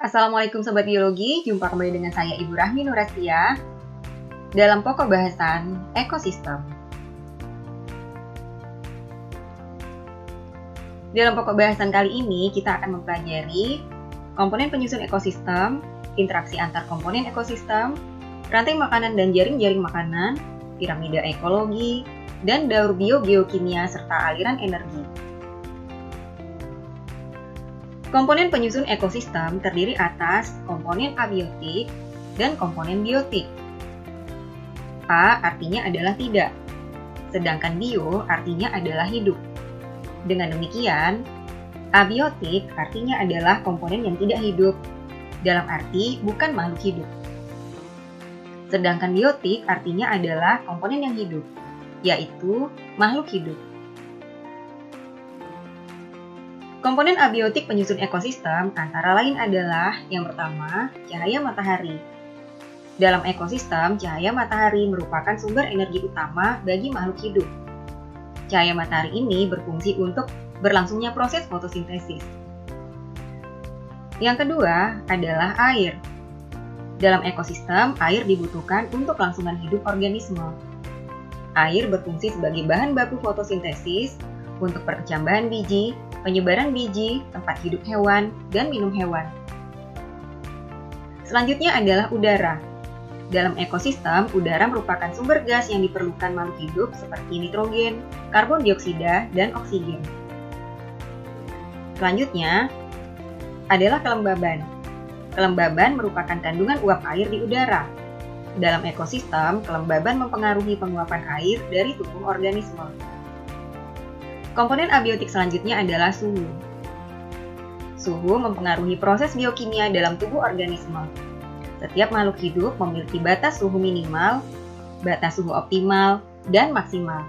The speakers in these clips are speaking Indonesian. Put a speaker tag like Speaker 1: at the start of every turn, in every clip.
Speaker 1: Assalamualaikum Sobat Biologi, jumpa kembali dengan saya Ibu Rahmi Nurastia dalam pokok bahasan ekosistem. Dalam pokok bahasan kali ini, kita akan mempelajari komponen penyusun ekosistem, interaksi antar komponen ekosistem, rantai makanan dan jaring-jaring makanan, piramida ekologi, dan daur biogeokimia serta aliran energi. Komponen penyusun ekosistem terdiri atas komponen abiotik dan komponen biotik. A artinya adalah tidak, sedangkan bio artinya adalah hidup. Dengan demikian, abiotik artinya adalah komponen yang tidak hidup, dalam arti bukan makhluk hidup. Sedangkan biotik artinya adalah komponen yang hidup, yaitu makhluk hidup. Komponen abiotik penyusun ekosistem antara lain adalah yang pertama, cahaya matahari. Dalam ekosistem, cahaya matahari merupakan sumber energi utama bagi makhluk hidup. Cahaya matahari ini berfungsi untuk berlangsungnya proses fotosintesis. Yang kedua adalah air. Dalam ekosistem, air dibutuhkan untuk kelangsungan hidup organisme. Air berfungsi sebagai bahan baku fotosintesis untuk perkecambahan biji, penyebaran biji, tempat hidup hewan, dan minum hewan. Selanjutnya adalah udara. Dalam ekosistem, udara merupakan sumber gas yang diperlukan makhluk hidup seperti nitrogen, karbon dioksida, dan oksigen. Selanjutnya adalah kelembaban. Kelembaban merupakan kandungan uap air di udara. Dalam ekosistem, kelembaban mempengaruhi penguapan air dari tubuh organisme. Komponen abiotik selanjutnya adalah suhu. Suhu mempengaruhi proses biokimia dalam tubuh organisme. Setiap makhluk hidup memiliki batas suhu minimal, batas suhu optimal, dan maksimal.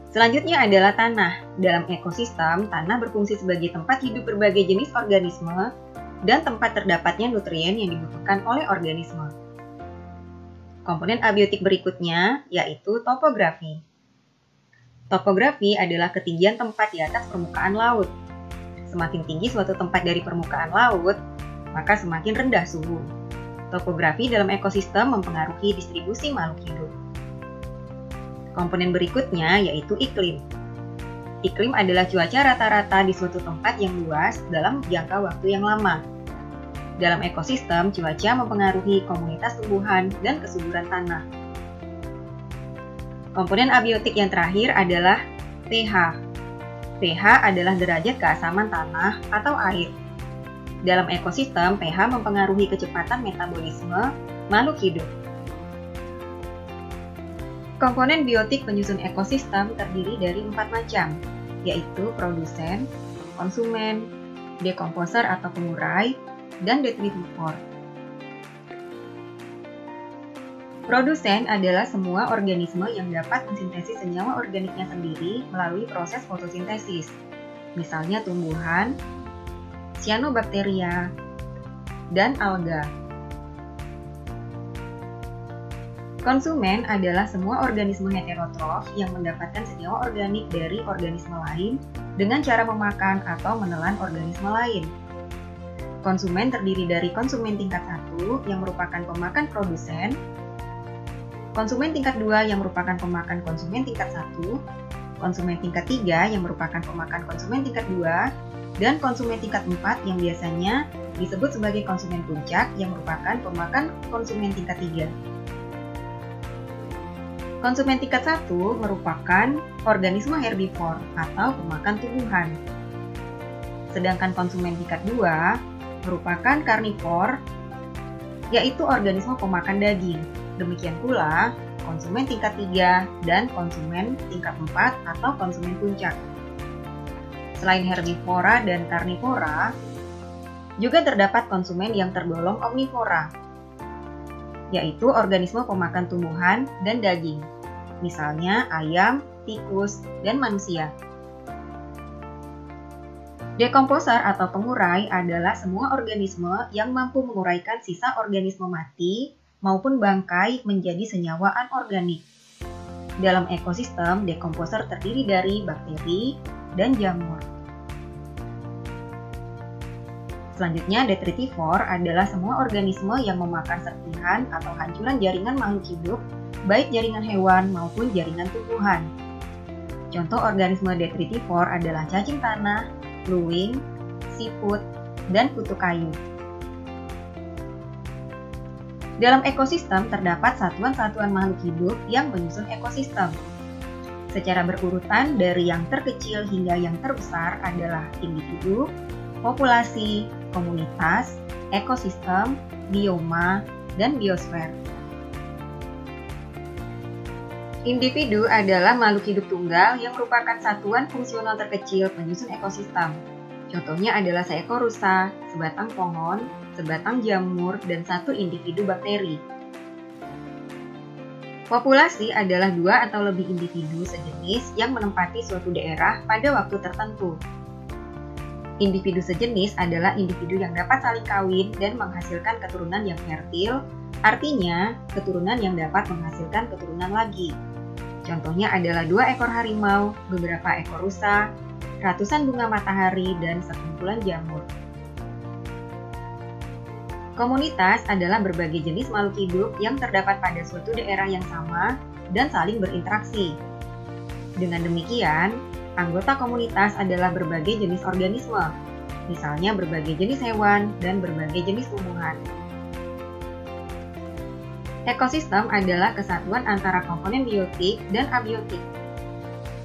Speaker 1: Selanjutnya adalah tanah. Dalam ekosistem, tanah berfungsi sebagai tempat hidup berbagai jenis organisme dan tempat terdapatnya nutrien yang dibutuhkan oleh organisme. Komponen abiotik berikutnya yaitu topografi. Topografi adalah ketinggian tempat di atas permukaan laut. Semakin tinggi suatu tempat dari permukaan laut, maka semakin rendah suhu. Topografi dalam ekosistem mempengaruhi distribusi makhluk hidup. Komponen berikutnya yaitu iklim. Iklim adalah cuaca rata-rata di suatu tempat yang luas dalam jangka waktu yang lama. Dalam ekosistem, cuaca mempengaruhi komunitas tumbuhan dan kesuburan tanah. Komponen abiotik yang terakhir adalah pH. pH adalah derajat keasaman tanah atau air. Dalam ekosistem, pH mempengaruhi kecepatan metabolisme makhluk hidup. Komponen biotik penyusun ekosistem terdiri dari 4 macam, yaitu produsen, konsumen, dekomposer atau pengurai, dan detritivor. Produsen adalah semua organisme yang dapat mensintesis senyawa organiknya sendiri melalui proses fotosintesis, misalnya tumbuhan, cyanobacteria, dan alga. Konsumen adalah semua organisme heterotrof yang mendapatkan senyawa organik dari organisme lain dengan cara memakan atau menelan organisme lain. Konsumen terdiri dari konsumen tingkat 1 yang merupakan pemakan produsen, konsumen tingkat 2 yang merupakan pemakan konsumen tingkat 1, konsumen tingkat 3 yang merupakan pemakan konsumen tingkat 2, dan konsumen tingkat 4 yang biasanya disebut sebagai konsumen puncak yang merupakan pemakan konsumen tingkat 3. Konsumen tingkat 1 merupakan organisme herbivor atau pemakan tumbuhan. Sedangkan konsumen tingkat 2 merupakan karnivor, yaitu organisme pemakan daging. Demikian pula konsumen tingkat 3 dan konsumen tingkat 4 atau konsumen puncak. Selain herbivora dan karnivora, juga terdapat konsumen yang tergolong omnivora, yaitu organisme pemakan tumbuhan dan daging, misalnya ayam, tikus, dan manusia. Dekomposer atau pengurai adalah semua organisme yang mampu menguraikan sisa organisme mati maupun bangkai menjadi senyawa anorganik. Dalam ekosistem, dekomposer terdiri dari bakteri dan jamur. Selanjutnya, detritivore adalah semua organisme yang memakan serpihan atau hancuran jaringan makhluk hidup, baik jaringan hewan maupun jaringan tumbuhan. Contoh organisme detritivore adalah cacing tanah, bluewing, siput, dan kutu kayu. Dalam ekosistem terdapat satuan-satuan makhluk hidup yang menyusun ekosistem. Secara berurutan dari yang terkecil hingga yang terbesar adalah individu, populasi, komunitas, ekosistem, bioma, dan biosfer. Individu adalah makhluk hidup tunggal yang merupakan satuan fungsional terkecil penyusun ekosistem. Contohnya adalah seekor rusa, sebatang pohon, sebatang jamur, dan satu individu bakteri. Populasi adalah dua atau lebih individu sejenis yang menempati suatu daerah pada waktu tertentu. Individu sejenis adalah individu yang dapat saling kawin dan menghasilkan keturunan yang fertil, artinya keturunan yang dapat menghasilkan keturunan lagi. Contohnya adalah 2 ekor harimau, beberapa ekor rusa, ratusan bunga matahari, dan sekumpulan jamur. Komunitas adalah berbagai jenis makhluk hidup yang terdapat pada suatu daerah yang sama dan saling berinteraksi. Dengan demikian, anggota komunitas adalah berbagai jenis organisme, misalnya berbagai jenis hewan dan berbagai jenis tumbuhan. Ekosistem adalah kesatuan antara komponen biotik dan abiotik.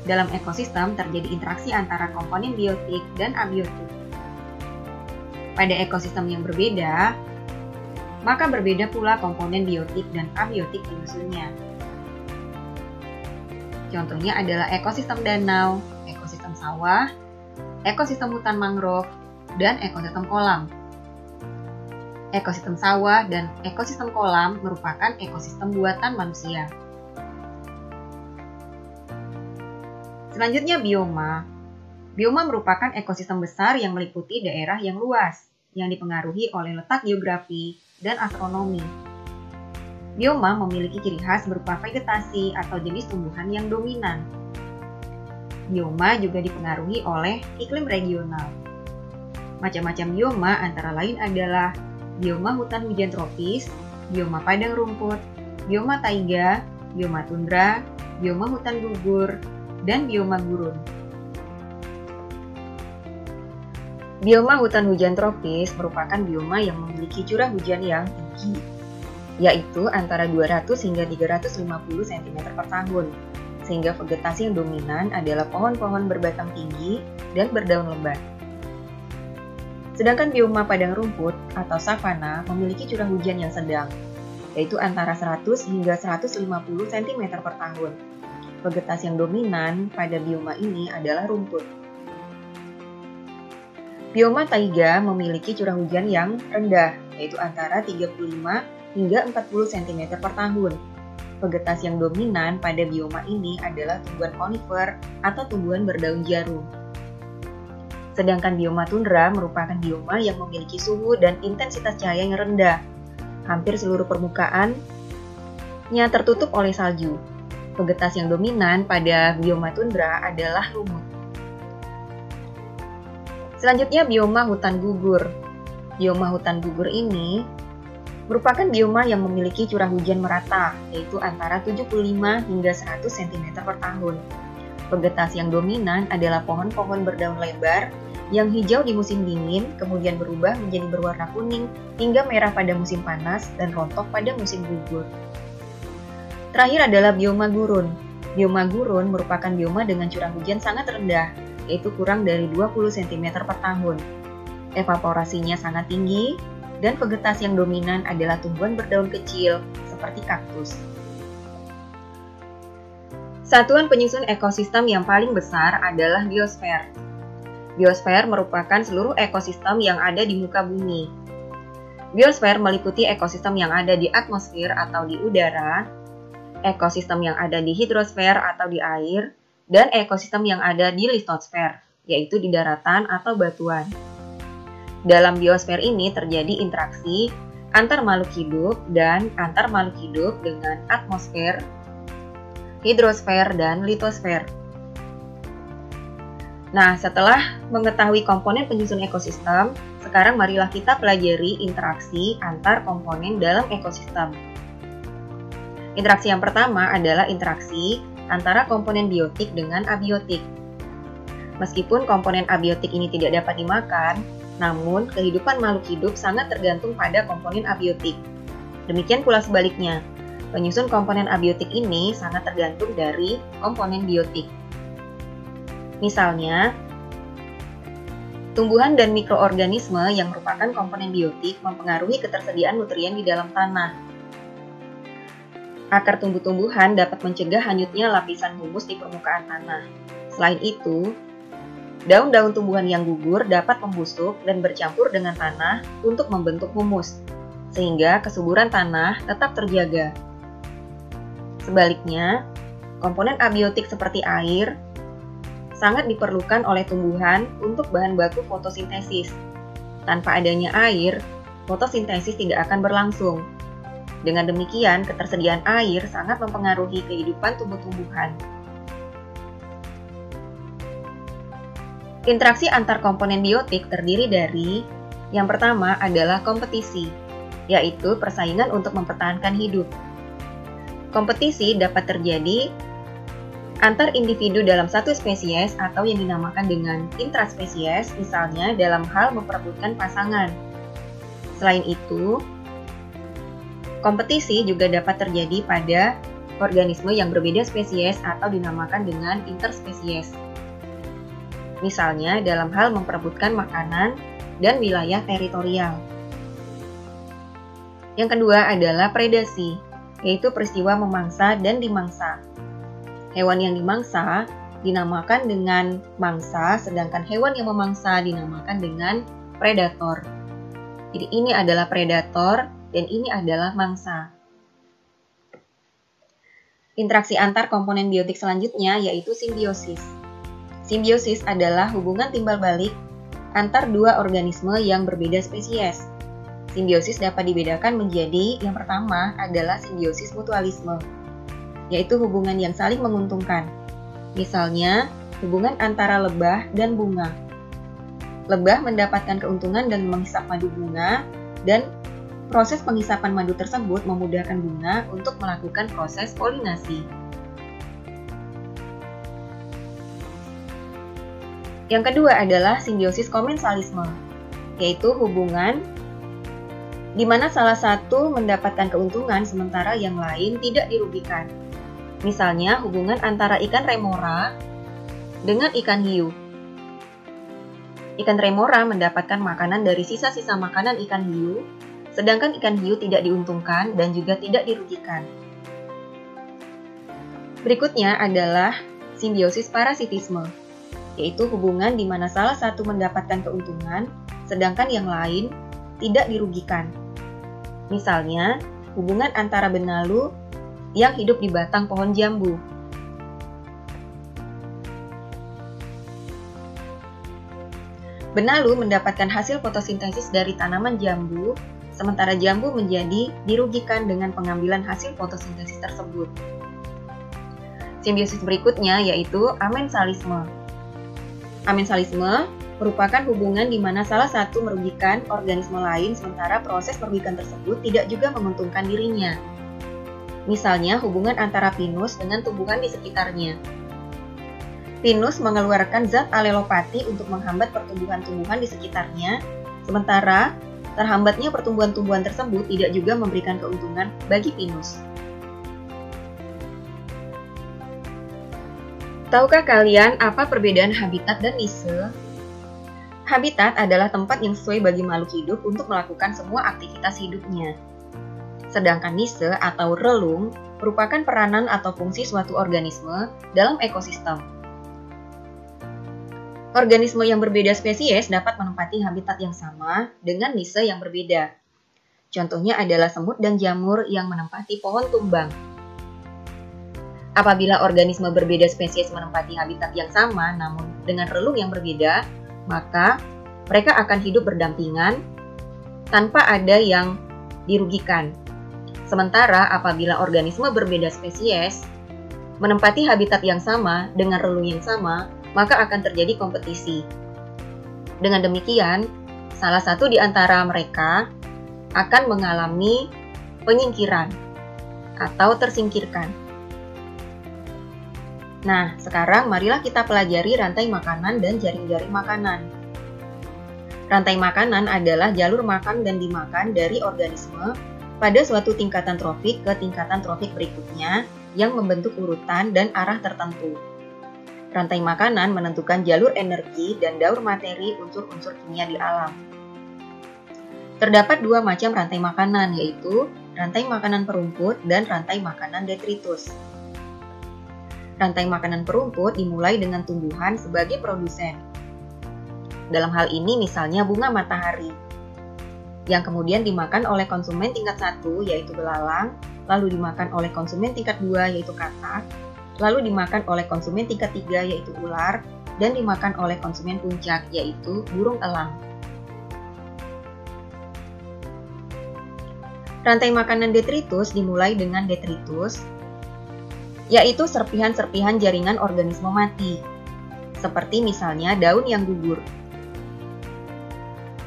Speaker 1: Dalam ekosistem terjadi interaksi antara komponen biotik dan abiotik. Pada ekosistem yang berbeda, maka berbeda pula komponen biotik dan abiotik penyusunnya. Contohnya adalah ekosistem danau, ekosistem sawah, ekosistem hutan mangrove, dan ekosistem kolam. Ekosistem sawah dan ekosistem kolam merupakan ekosistem buatan manusia. Selanjutnya bioma. Bioma merupakan ekosistem besar yang meliputi daerah yang luas, yang dipengaruhi oleh letak geografi dan astronomi. Bioma memiliki ciri khas berupa vegetasi atau jenis tumbuhan yang dominan. Bioma juga dipengaruhi oleh iklim regional. Macam-macam bioma antara lain adalah bioma hutan hujan tropis, bioma padang rumput, bioma taiga, bioma tundra, bioma hutan gugur, dan bioma gurun. Bioma hutan hujan tropis merupakan bioma yang memiliki curah hujan yang tinggi, yaitu antara 200 hingga 350 cm per tahun, sehingga vegetasi yang dominan adalah pohon-pohon berbatang tinggi dan berdaun lebat. Sedangkan bioma padang rumput atau savana memiliki curah hujan yang sedang, yaitu antara 100 hingga 150 cm per tahun. Vegetasi yang dominan pada bioma ini adalah rumput. Bioma taiga memiliki curah hujan yang rendah, yaitu antara 35 hingga 40 cm per tahun. Vegetasi yang dominan pada bioma ini adalah tumbuhan konifer atau tumbuhan berdaun jarum. Sedangkan bioma tundra merupakan bioma yang memiliki suhu dan intensitas cahaya yang rendah. Hampir seluruh permukaannya tertutup oleh salju. Vegetasi yang dominan pada bioma tundra adalah lumut. Selanjutnya bioma hutan gugur. Bioma hutan gugur ini merupakan bioma yang memiliki curah hujan merata, yaitu antara 75 hingga 100 cm per tahun. Vegetasi yang dominan adalah pohon-pohon berdaun lebar yang hijau di musim dingin, kemudian berubah menjadi berwarna kuning hingga merah pada musim panas dan rontok pada musim gugur. Terakhir adalah bioma gurun. Bioma gurun merupakan bioma dengan curah hujan sangat rendah, yaitu kurang dari 20 cm per tahun. Evaporasinya sangat tinggi, dan vegetasi yang dominan adalah tumbuhan berdaun kecil, seperti kaktus. Satuan penyusun ekosistem yang paling besar adalah biosfer. Biosfer merupakan seluruh ekosistem yang ada di muka bumi. Biosfer meliputi ekosistem yang ada di atmosfer atau di udara, ekosistem yang ada di hidrosfer atau di air, dan ekosistem yang ada di litosfer, yaitu di daratan atau batuan. Dalam biosfer ini terjadi interaksi antar makhluk hidup dan antar makhluk hidup dengan atmosfer, hidrosfer, dan litosfer. Nah, setelah mengetahui komponen penyusun ekosistem, sekarang marilah kita pelajari interaksi antar komponen dalam ekosistem. Interaksi yang pertama adalah interaksi antara komponen biotik dengan abiotik. Meskipun komponen abiotik ini tidak dapat dimakan, namun kehidupan makhluk hidup sangat tergantung pada komponen abiotik. Demikian pula sebaliknya, penyusun komponen abiotik ini sangat tergantung dari komponen biotik. Misalnya, tumbuhan dan mikroorganisme yang merupakan komponen biotik mempengaruhi ketersediaan nutrien di dalam tanah. Akar tumbuh-tumbuhan dapat mencegah hanyutnya lapisan humus di permukaan tanah. Selain itu, daun-daun tumbuhan yang gugur dapat membusuk dan bercampur dengan tanah untuk membentuk humus, sehingga kesuburan tanah tetap terjaga. Sebaliknya, komponen abiotik seperti air sangat diperlukan oleh tumbuhan untuk bahan baku fotosintesis. Tanpa adanya air, fotosintesis tidak akan berlangsung. Dengan demikian, ketersediaan air sangat mempengaruhi kehidupan tumbuh-tumbuhan. Interaksi antar komponen biotik terdiri dari yang pertama adalah kompetisi, yaitu persaingan untuk mempertahankan hidup. Kompetisi dapat terjadi antar individu dalam satu spesies atau yang dinamakan dengan intraspesies, misalnya dalam hal memperebutkan pasangan. Selain itu, kompetisi juga dapat terjadi pada organisme yang berbeda spesies atau dinamakan dengan interspesies. Misalnya dalam hal memperebutkan makanan dan wilayah teritorial. Yang kedua adalah predasi, yaitu peristiwa memangsa dan dimangsa. Hewan yang dimangsa dinamakan dengan mangsa, sedangkan hewan yang memangsa dinamakan dengan predator. Jadi ini adalah predator dan ini adalah mangsa. Interaksi antar komponen biotik selanjutnya yaitu simbiosis. Simbiosis adalah hubungan timbal balik antar dua organisme yang berbeda spesies. Simbiosis dapat dibedakan menjadi yang pertama adalah simbiosis mutualisme, yaitu hubungan yang saling menguntungkan. Misalnya, hubungan antara lebah dan bunga. Lebah mendapatkan keuntungan dengan menghisap madu bunga, dan proses penghisapan madu tersebut memudahkan bunga untuk melakukan proses polinasi. Yang kedua adalah simbiosis komensalisme, yaitu hubungan di mana salah satu mendapatkan keuntungan sementara yang lain tidak dirugikan. Misalnya hubungan antara ikan remora dengan ikan hiu. Ikan remora mendapatkan makanan dari sisa-sisa makanan ikan hiu, sedangkan ikan hiu tidak diuntungkan dan juga tidak dirugikan. Berikutnya adalah simbiosis parasitisme, yaitu hubungan di mana salah satu mendapatkan keuntungan, sedangkan yang lain tidak dirugikan. Misalnya, hubungan antara benalu yang hidup di batang pohon jambu. Benalu mendapatkan hasil fotosintesis dari tanaman jambu, sementara jambu menjadi dirugikan dengan pengambilan hasil fotosintesis tersebut. Simbiosis berikutnya yaitu amensalisme. Amensalisme merupakan hubungan di mana salah satu merugikan organisme lain sementara proses perugikan tersebut tidak juga menguntungkan dirinya. Misalnya hubungan antara pinus dengan tumbuhan di sekitarnya. Pinus mengeluarkan zat alelopati untuk menghambat pertumbuhan tumbuhan di sekitarnya, sementara terhambatnya pertumbuhan-tumbuhan tersebut tidak juga memberikan keuntungan bagi pinus. Tahukah kalian apa perbedaan habitat dan niche? Habitat adalah tempat yang sesuai bagi makhluk hidup untuk melakukan semua aktivitas hidupnya. Sedangkan niche atau relung merupakan peranan atau fungsi suatu organisme dalam ekosistem. Organisme yang berbeda spesies dapat menempati habitat yang sama dengan niche yang berbeda. Contohnya adalah semut dan jamur yang menempati pohon tumbang. Apabila organisme berbeda spesies menempati habitat yang sama namun dengan relung yang berbeda, maka mereka akan hidup berdampingan tanpa ada yang dirugikan. Sementara apabila organisme berbeda spesies menempati habitat yang sama dengan relung yang sama, maka akan terjadi kompetisi. Dengan demikian, salah satu di antara mereka akan mengalami penyingkiran atau tersingkirkan. Nah, sekarang marilah kita pelajari rantai makanan dan jaring-jaring makanan. Rantai makanan adalah jalur makan dan dimakan dari organisme pada suatu tingkatan trofik ke tingkatan trofik berikutnya yang membentuk urutan dan arah tertentu. Rantai makanan menentukan jalur energi dan daur materi unsur-unsur kimia di alam. Terdapat dua macam rantai makanan, yaitu rantai makanan perumput dan rantai makanan detritus. Rantai makanan perumput dimulai dengan tumbuhan sebagai produsen. Dalam hal ini misalnya bunga matahari, yang kemudian dimakan oleh konsumen tingkat 1 yaitu belalang, lalu dimakan oleh konsumen tingkat 2 yaitu katak, lalu dimakan oleh konsumen tingkat 3 yaitu ular, dan dimakan oleh konsumen puncak yaitu burung elang. Rantai makanan detritus dimulai dengan detritus, yaitu serpihan-serpihan jaringan organisme mati, seperti misalnya daun yang gugur.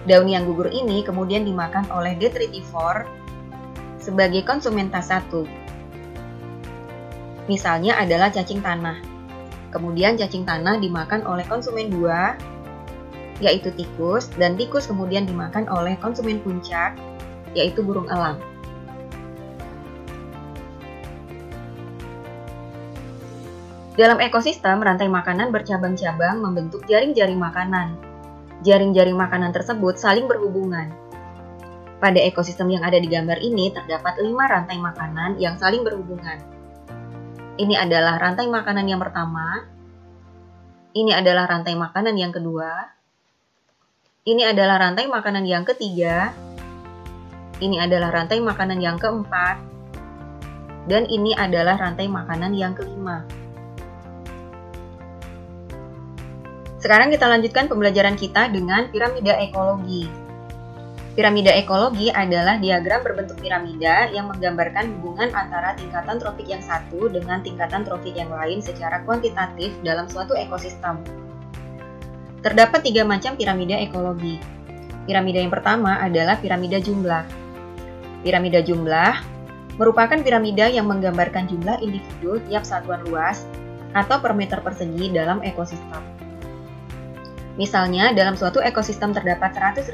Speaker 1: Daun yang gugur ini kemudian dimakan oleh detritivor sebagai konsumen tas 1. Misalnya adalah cacing tanah. Kemudian cacing tanah dimakan oleh konsumen 2, yaitu tikus, dan tikus kemudian dimakan oleh konsumen puncak, yaitu burung elang. Dalam ekosistem, rantai makanan bercabang-cabang membentuk jaring-jaring makanan. Jaring-jaring makanan tersebut saling berhubungan. Pada ekosistem yang ada di gambar ini terdapat 5 rantai makanan yang saling berhubungan. Ini adalah rantai makanan yang pertama, ini adalah rantai makanan yang kedua, ini adalah rantai makanan yang ketiga, ini adalah rantai makanan yang keempat, dan ini adalah rantai makanan yang kelima. Sekarang kita lanjutkan pembelajaran kita dengan piramida ekologi. Piramida ekologi adalah diagram berbentuk piramida yang menggambarkan hubungan antara tingkatan tropik yang satu dengan tingkatan tropik yang lain secara kuantitatif dalam suatu ekosistem. Terdapat 3 macam piramida ekologi. Piramida yang pertama adalah piramida jumlah. Piramida jumlah merupakan piramida yang menggambarkan jumlah individu tiap satuan luas atau per meter persegi dalam ekosistem. Misalnya, dalam suatu ekosistem terdapat 100.000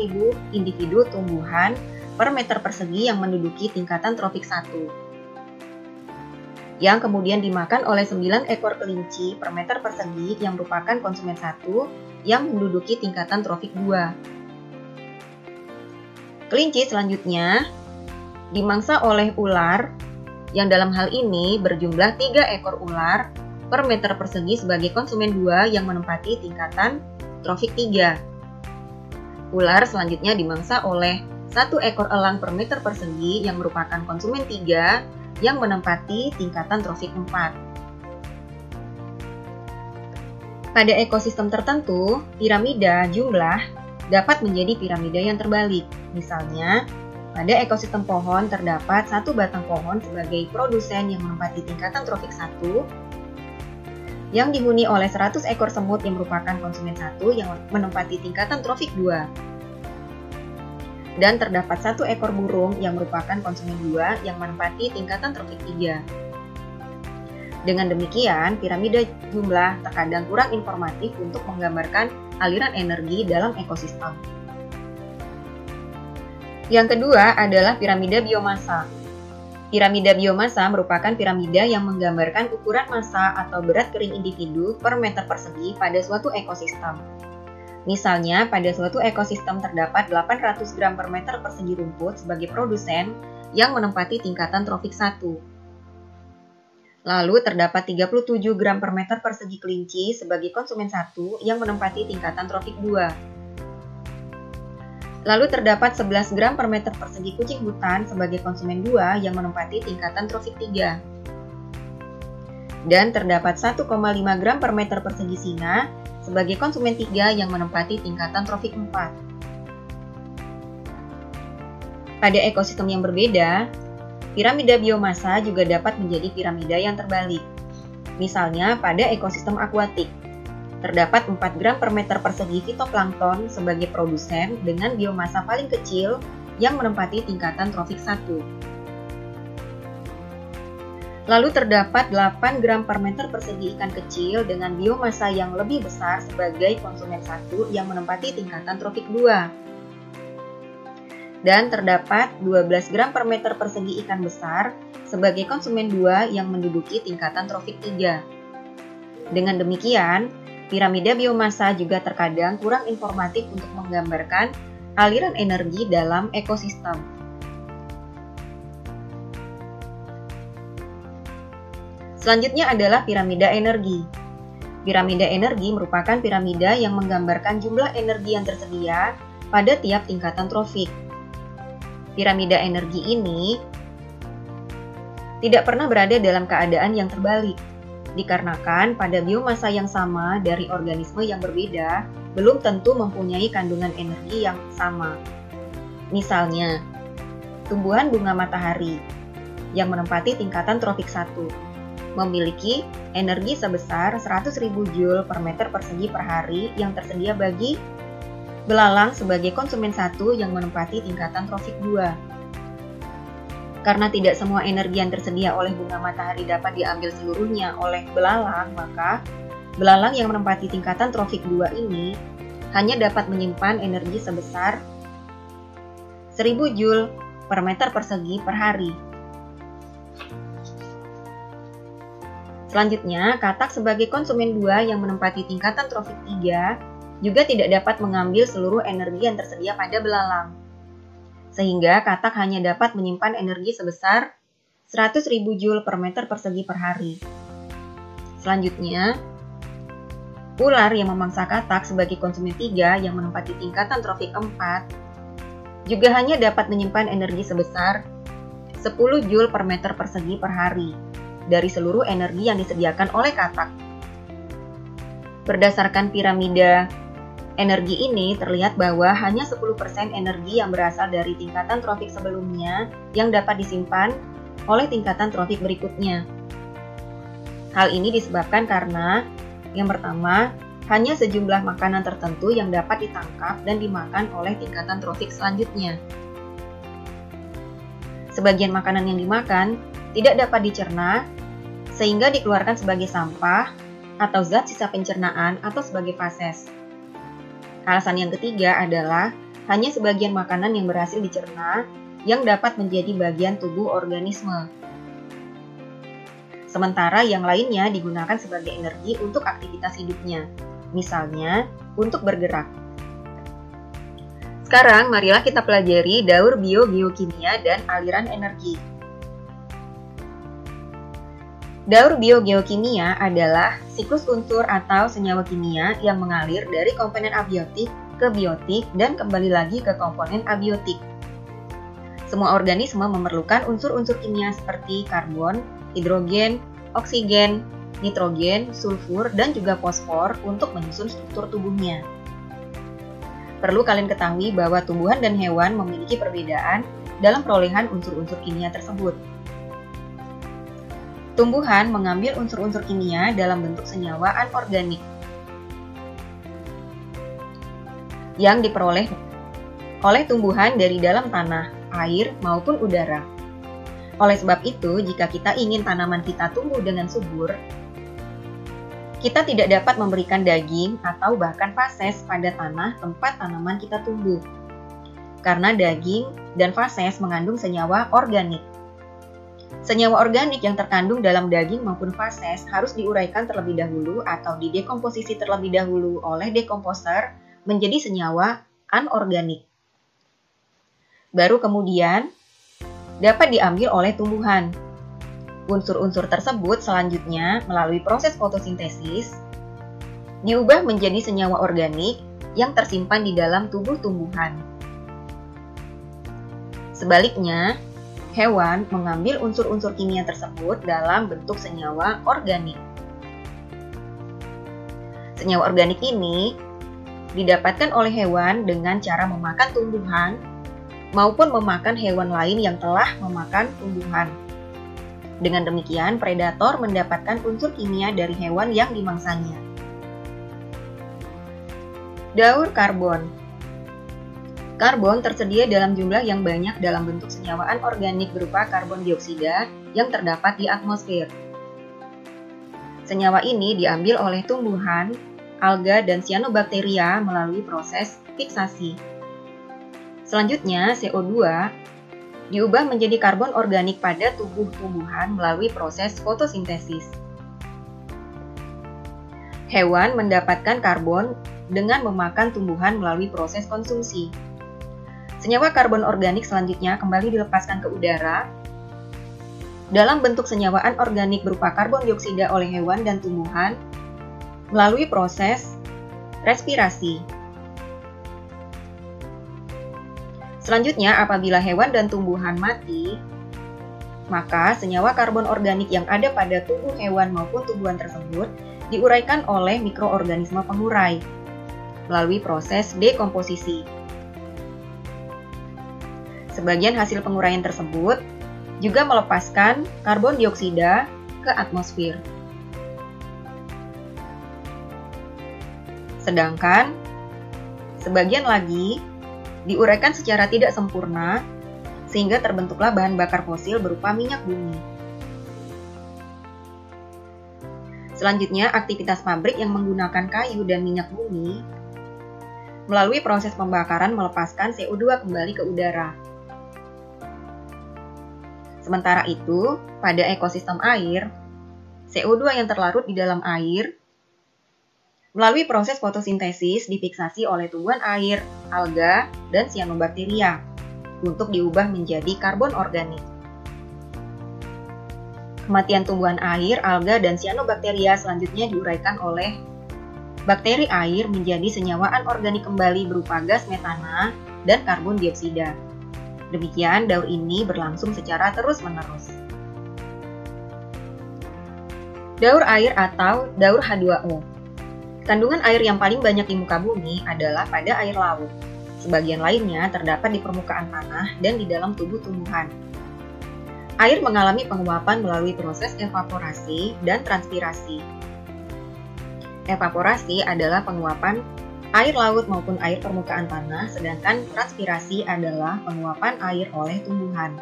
Speaker 1: individu tumbuhan per meter persegi yang menduduki tingkatan tropik 1, yang kemudian dimakan oleh 9 ekor kelinci per meter persegi yang merupakan konsumen 1 yang menduduki tingkatan tropik 2. Kelinci selanjutnya dimangsa oleh ular yang dalam hal ini berjumlah 3 ekor ular per meter persegi sebagai konsumen 2 yang menempati tingkatan tropik 3. Ular selanjutnya dimangsa oleh 1 ekor elang per meter persegi yang merupakan konsumen 3 yang menempati tingkatan tropik 4. Pada ekosistem tertentu, piramida jumlah dapat menjadi piramida yang terbalik. Misalnya, pada ekosistem pohon terdapat 1 batang pohon sebagai produsen yang menempati tingkatan tropik 1, yang dihuni oleh 100 ekor semut yang merupakan konsumen 1 yang menempati tingkatan tropik 2. Dan terdapat 1 ekor burung yang merupakan konsumen 2 yang menempati tingkatan tropik 3. Dengan demikian, piramida jumlah terkadang kurang informatif untuk menggambarkan aliran energi dalam ekosistem. Yang kedua adalah piramida biomassa. Piramida biomassa merupakan piramida yang menggambarkan ukuran massa atau berat kering individu per meter persegi pada suatu ekosistem. Misalnya, pada suatu ekosistem terdapat 800 gram per meter persegi rumput sebagai produsen yang menempati tingkatan tropik 1. Lalu terdapat 37 gram per meter persegi kelinci sebagai konsumen 1 yang menempati tingkatan tropik 2. Lalu terdapat 11 gram per meter persegi kucing hutan sebagai konsumen 2 yang menempati tingkatan tropik 3. Dan terdapat 1,5 gram per meter persegi singa sebagai konsumen 3 yang menempati tingkatan tropik 4. Pada ekosistem yang berbeda, piramida biomassa juga dapat menjadi piramida yang terbalik. Misalnya pada ekosistem akuatik, Terdapat 4 gram per meter persegi fitoplankton sebagai produsen dengan biomasa paling kecil yang menempati tingkatan trofik 1. Lalu terdapat 8 gram per meter persegi ikan kecil dengan biomasa yang lebih besar sebagai konsumen 1 yang menempati tingkatan trofik 2. Dan terdapat 12 gram per meter persegi ikan besar sebagai konsumen 2 yang menduduki tingkatan trofik 3. Dengan demikian, piramida biomasa juga terkadang kurang informatif untuk menggambarkan aliran energi dalam ekosistem. Selanjutnya adalah piramida energi. Piramida energi merupakan piramida yang menggambarkan jumlah energi yang tersedia pada tiap tingkatan trofik. Piramida energi ini tidak pernah berada dalam keadaan yang terbalik, dikarenakan pada biomasa yang sama dari organisme yang berbeda belum tentu mempunyai kandungan energi yang sama. Misalnya, tumbuhan bunga matahari yang menempati tingkatan tropik 1 memiliki energi sebesar 100.000 Joule per meter persegi per hari yang tersedia bagi belalang sebagai konsumen 1 yang menempati tingkatan tropik 2. Karena tidak semua energi yang tersedia oleh bunga matahari dapat diambil seluruhnya oleh belalang, maka belalang yang menempati tingkatan tropik 2 ini hanya dapat menyimpan energi sebesar 1000 Joule per meter persegi per hari. Selanjutnya, katak sebagai konsumen 2 yang menempati tingkatan tropik 3 juga tidak dapat mengambil seluruh energi yang tersedia pada belalang. Sehingga katak hanya dapat menyimpan energi sebesar 100.000 Joule per meter persegi per hari. Selanjutnya, ular yang memangsa katak sebagai konsumen 3 yang menempati tingkatan tropik 4 juga hanya dapat menyimpan energi sebesar 10 Joule per meter persegi per hari dari seluruh energi yang disediakan oleh katak. Berdasarkan piramida energi ini, terlihat bahwa hanya 10% energi yang berasal dari tingkatan tropik sebelumnya yang dapat disimpan oleh tingkatan tropik berikutnya. Hal ini disebabkan karena, yang pertama, hanya sejumlah makanan tertentu yang dapat ditangkap dan dimakan oleh tingkatan tropik selanjutnya. Sebagian makanan yang dimakan tidak dapat dicerna, sehingga dikeluarkan sebagai sampah atau zat sisa pencernaan atau sebagai fases. Alasan yang ketiga adalah hanya sebagian makanan yang berhasil dicerna yang dapat menjadi bagian tubuh organisme. Sementara yang lainnya digunakan sebagai energi untuk aktivitas hidupnya, misalnya untuk bergerak. Sekarang marilah kita pelajari daur biogeokimia dan aliran energi. Daur biogeokimia adalah siklus unsur atau senyawa kimia yang mengalir dari komponen abiotik ke biotik dan kembali lagi ke komponen abiotik. Semua organisme memerlukan unsur-unsur kimia seperti karbon, hidrogen, oksigen, nitrogen, sulfur, dan juga fosfor untuk menyusun struktur tubuhnya. Perlu kalian ketahui bahwa tumbuhan dan hewan memiliki perbedaan dalam perolehan unsur-unsur kimia tersebut. Tumbuhan mengambil unsur-unsur kimia dalam bentuk senyawa anorganik yang diperoleh oleh tumbuhan dari dalam tanah, air, maupun udara. Oleh sebab itu, jika kita ingin tanaman kita tumbuh dengan subur, kita tidak dapat memberikan daging atau bahkan fases pada tanah tempat tanaman kita tumbuh, karena daging dan fases mengandung senyawa organik. Senyawa organik yang terkandung dalam daging maupun fases harus diuraikan terlebih dahulu atau didekomposisi terlebih dahulu oleh dekomposer menjadi senyawa anorganik. Baru kemudian dapat diambil oleh tumbuhan. Unsur-unsur tersebut selanjutnya melalui proses fotosintesis diubah menjadi senyawa organik yang tersimpan di dalam tubuh tumbuhan. Sebaliknya, hewan mengambil unsur-unsur kimia tersebut dalam bentuk senyawa organik. Senyawa organik ini didapatkan oleh hewan dengan cara memakan tumbuhan maupun memakan hewan lain yang telah memakan tumbuhan. Dengan demikian, predator mendapatkan unsur kimia dari hewan yang dimangsanya. Daur karbon. Karbon tersedia dalam jumlah yang banyak dalam bentuk senyawa anorganik berupa karbon dioksida yang terdapat di atmosfer. Senyawa ini diambil oleh tumbuhan, alga, dan cyanobacteria melalui proses fiksasi. Selanjutnya, CO2 diubah menjadi karbon organik pada tubuh tumbuhan melalui proses fotosintesis. Hewan mendapatkan karbon dengan memakan tumbuhan melalui proses konsumsi. Senyawa karbon organik selanjutnya kembali dilepaskan ke udara dalam bentuk senyawa anorganik berupa karbon dioksida oleh hewan dan tumbuhan melalui proses respirasi. Selanjutnya, apabila hewan dan tumbuhan mati, maka senyawa karbon organik yang ada pada tubuh hewan maupun tumbuhan tersebut diuraikan oleh mikroorganisme pengurai melalui proses dekomposisi. Sebagian hasil penguraian tersebut juga melepaskan karbon dioksida ke atmosfer. Sedangkan sebagian lagi diuraikan secara tidak sempurna sehingga terbentuklah bahan bakar fosil berupa minyak bumi. Selanjutnya, aktivitas pabrik yang menggunakan kayu dan minyak bumi melalui proses pembakaran melepaskan CO2 kembali ke udara. Sementara itu, pada ekosistem air, CO2 yang terlarut di dalam air melalui proses fotosintesis difiksasi oleh tumbuhan air, alga, dan cyanobacteria untuk diubah menjadi karbon organik. Kematian tumbuhan air, alga, dan cyanobacteria selanjutnya diuraikan oleh bakteri air menjadi senyawa anorganik kembali berupa gas metana dan karbon dioksida. Demikian, daur ini berlangsung secara terus-menerus. Daur air atau daur H2O. Kandungan air yang paling banyak di muka bumi adalah pada air laut. Sebagian lainnya terdapat di permukaan tanah dan di dalam tubuh tumbuhan. Air mengalami penguapan melalui proses evaporasi dan transpirasi. Evaporasi adalah penguapan air laut maupun air permukaan tanah, sedangkan transpirasi adalah penguapan air oleh tumbuhan.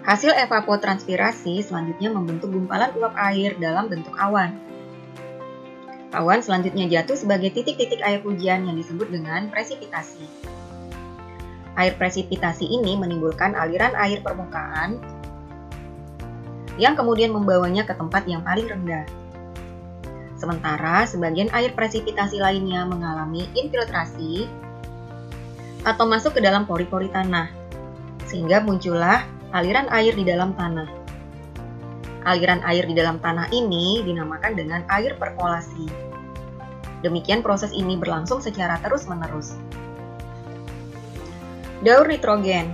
Speaker 1: Hasil evapotranspirasi selanjutnya membentuk gumpalan uap air dalam bentuk awan. Awan selanjutnya jatuh sebagai titik-titik air hujan yang disebut dengan presipitasi. Air presipitasi ini menimbulkan aliran air permukaan yang kemudian membawanya ke tempat yang paling rendah. Sementara sebagian air presipitasi lainnya mengalami infiltrasi atau masuk ke dalam pori-pori tanah, sehingga muncullah aliran air di dalam tanah. Aliran air di dalam tanah ini dinamakan dengan air perkolasi. Demikian proses ini berlangsung secara terus-menerus. Daur nitrogen.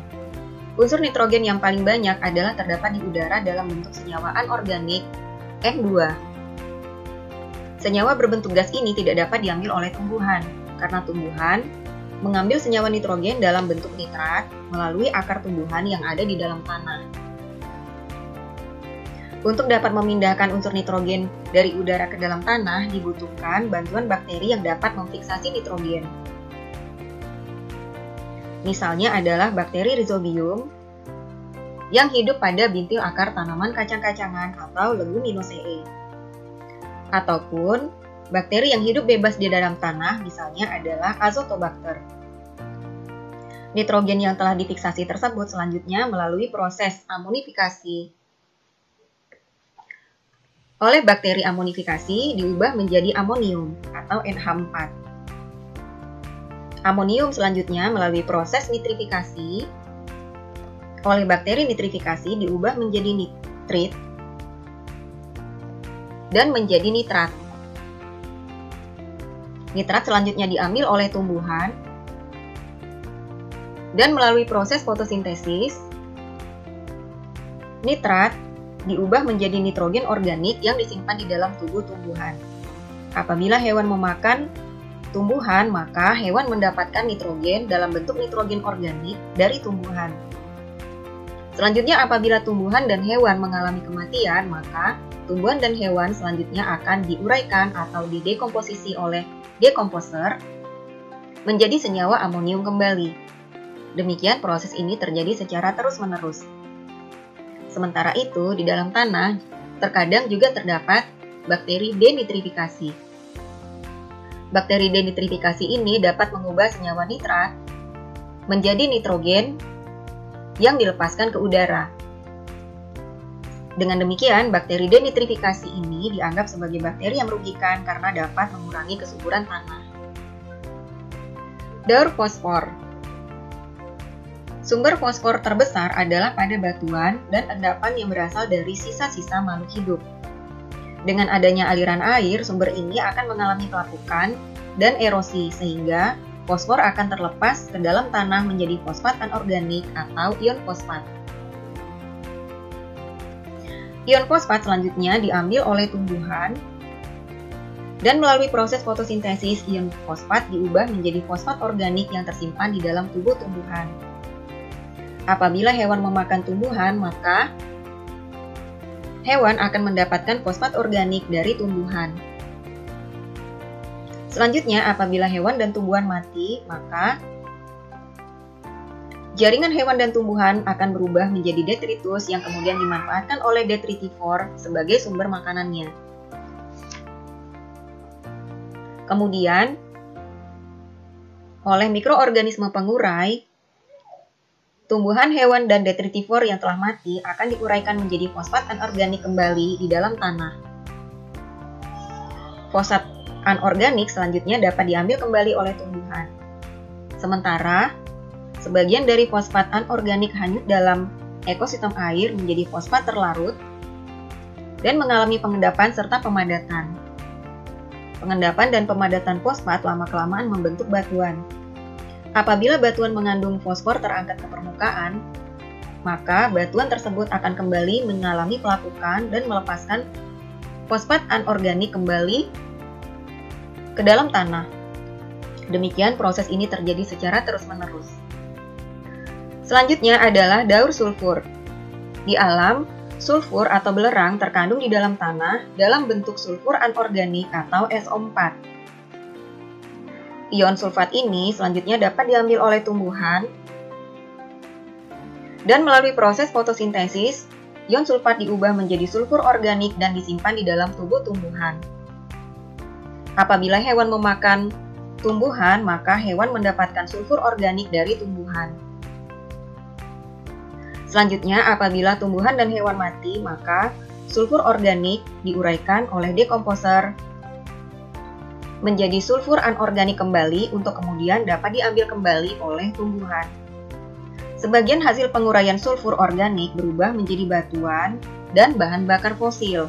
Speaker 1: Unsur nitrogen yang paling banyak adalah terdapat di udara dalam bentuk senyawa anorganik N2. Senyawa berbentuk gas ini tidak dapat diambil oleh tumbuhan, karena tumbuhan mengambil senyawa nitrogen dalam bentuk nitrat melalui akar tumbuhan yang ada di dalam tanah. Untuk dapat memindahkan unsur nitrogen dari udara ke dalam tanah, dibutuhkan bantuan bakteri yang dapat memfiksasi nitrogen. Misalnya adalah bakteri Rhizobium yang hidup pada bintil akar tanaman kacang-kacangan atau Leguminosae. Ataupun bakteri yang hidup bebas di dalam tanah, misalnya adalah Azotobacter. Nitrogen yang telah difiksasi tersebut selanjutnya melalui proses amonifikasi oleh bakteri amonifikasi diubah menjadi amonium atau NH4. Amonium selanjutnya melalui proses nitrifikasi oleh bakteri nitrifikasi diubah menjadi nitrit dan menjadi nitrat. Nitrat selanjutnya diambil oleh tumbuhan dan melalui proses fotosintesis, nitrat diubah menjadi nitrogen organik yang disimpan di dalam tubuh tumbuhan. Apabila hewan memakan tumbuhan, maka hewan mendapatkan nitrogen dalam bentuk nitrogen organik dari tumbuhan. Selanjutnya, apabila tumbuhan dan hewan mengalami kematian, maka tumbuhan dan hewan selanjutnya akan diuraikan atau didekomposisi oleh dekomposer menjadi senyawa amonium kembali. Demikian proses ini terjadi secara terus-menerus. Sementara itu, di dalam tanah terkadang juga terdapat bakteri denitrifikasi. Bakteri denitrifikasi ini dapat mengubah senyawa nitrat menjadi nitrogen yang dilepaskan ke udara. Dengan demikian, bakteri denitrifikasi ini dianggap sebagai bakteri yang merugikan karena dapat mengurangi kesuburan tanah. Daur fosfor. Sumber fosfor terbesar adalah pada batuan dan endapan yang berasal dari sisa-sisa makhluk hidup. Dengan adanya aliran air, sumber ini akan mengalami pelapukan dan erosi sehingga fosfor akan terlepas ke dalam tanah menjadi fosfat anorganik atau ion fosfat. Ion fosfat selanjutnya diambil oleh tumbuhan dan melalui proses fotosintesis ion fosfat diubah menjadi fosfat organik yang tersimpan di dalam tubuh tumbuhan. Apabila hewan memakan tumbuhan, maka hewan akan mendapatkan fosfat organik dari tumbuhan. Selanjutnya, apabila hewan dan tumbuhan mati, maka jaringan hewan dan tumbuhan akan berubah menjadi detritus yang kemudian dimanfaatkan oleh detritivor sebagai sumber makanannya. Kemudian, oleh mikroorganisme pengurai, tumbuhan, hewan, dan detritivor yang telah mati akan diuraikan menjadi fosfat anorganik kembali di dalam tanah. Fosfat anorganik selanjutnya dapat diambil kembali oleh tumbuhan. Sementara, sebagian dari fosfat anorganik hanyut dalam ekosistem air menjadi fosfat terlarut dan mengalami pengendapan serta pemadatan. Pengendapan dan pemadatan fosfat lama-kelamaan membentuk batuan. Apabila batuan mengandung fosfor terangkat ke permukaan, maka batuan tersebut akan kembali mengalami pelapukan dan melepaskan fosfat anorganik kembali ke dalam tanah. Demikian proses ini terjadi secara terus-menerus. Selanjutnya adalah daur sulfur. Di alam, sulfur atau belerang terkandung di dalam tanah dalam bentuk sulfur anorganik atau SO4. Ion sulfat ini selanjutnya dapat diambil oleh tumbuhan dan melalui proses fotosintesis, ion sulfat diubah menjadi sulfur organik dan disimpan di dalam tubuh tumbuhan. Apabila hewan memakan tumbuhan, maka hewan mendapatkan sulfur organik dari tumbuhan. Selanjutnya, apabila tumbuhan dan hewan mati, maka sulfur organik diuraikan oleh dekomposer menjadi sulfur anorganik kembali untuk kemudian dapat diambil kembali oleh tumbuhan. Sebagian hasil penguraian sulfur organik berubah menjadi batuan dan bahan bakar fosil.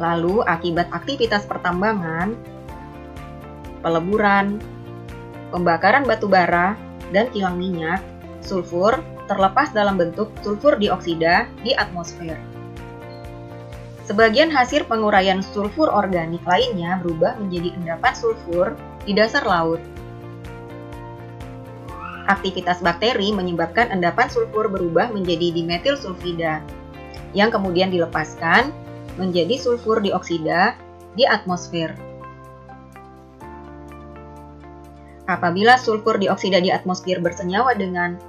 Speaker 1: Lalu, akibat aktivitas pertambangan, peleburan, pembakaran batu bara, dan kilang minyak, sulfur terlepas dalam bentuk sulfur dioksida di atmosfer. Sebagian hasil penguraian sulfur organik lainnya berubah menjadi endapan sulfur di dasar laut. Aktivitas bakteri menyebabkan endapan sulfur berubah menjadi dimetil sulfida, yang kemudian dilepaskan menjadi sulfur dioksida di atmosfer. Apabila sulfur dioksida di atmosfer bersenyawa dengan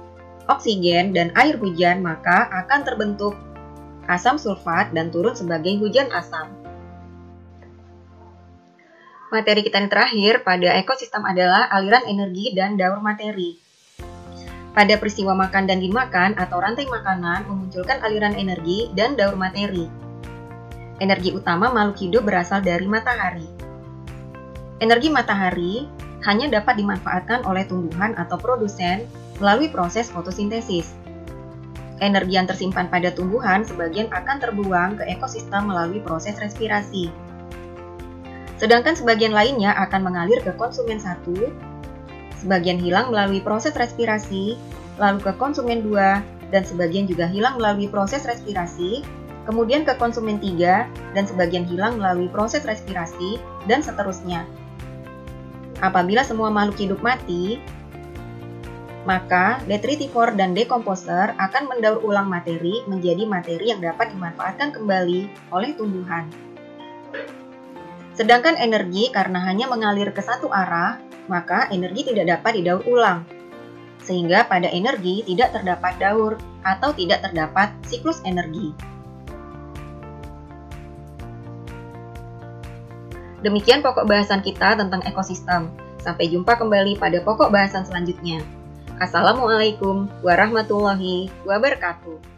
Speaker 1: oksigen dan air hujan, maka akan terbentuk asam sulfat dan turun sebagai hujan asam. Materi kita yang terakhir pada ekosistem adalah aliran energi dan daur materi. Pada peristiwa makan dan dimakan atau rantai makanan memunculkan aliran energi dan daur materi. Energi utama makhluk hidup berasal dari matahari. Energi matahari hanya dapat dimanfaatkan oleh tumbuhan atau produsen melalui proses fotosintesis. Energi yang tersimpan pada tumbuhan sebagian akan terbuang ke ekosistem melalui proses respirasi. Sedangkan sebagian lainnya akan mengalir ke konsumen 1, sebagian hilang melalui proses respirasi, lalu ke konsumen 2, dan sebagian juga hilang melalui proses respirasi, kemudian ke konsumen 3, dan sebagian hilang melalui proses respirasi, dan seterusnya. Apabila semua makhluk hidup mati, Maka detritivore dan decomposer akan mendaur ulang materi menjadi materi yang dapat dimanfaatkan kembali oleh tumbuhan. Sedangkan energi karena hanya mengalir ke satu arah, maka energi tidak dapat didaur ulang. Sehingga pada energi tidak terdapat daur atau tidak terdapat siklus energi. Demikian pokok bahasan kita tentang ekosistem. Sampai jumpa kembali pada pokok bahasan selanjutnya. Assalamualaikum warahmatullahi wabarakatuh.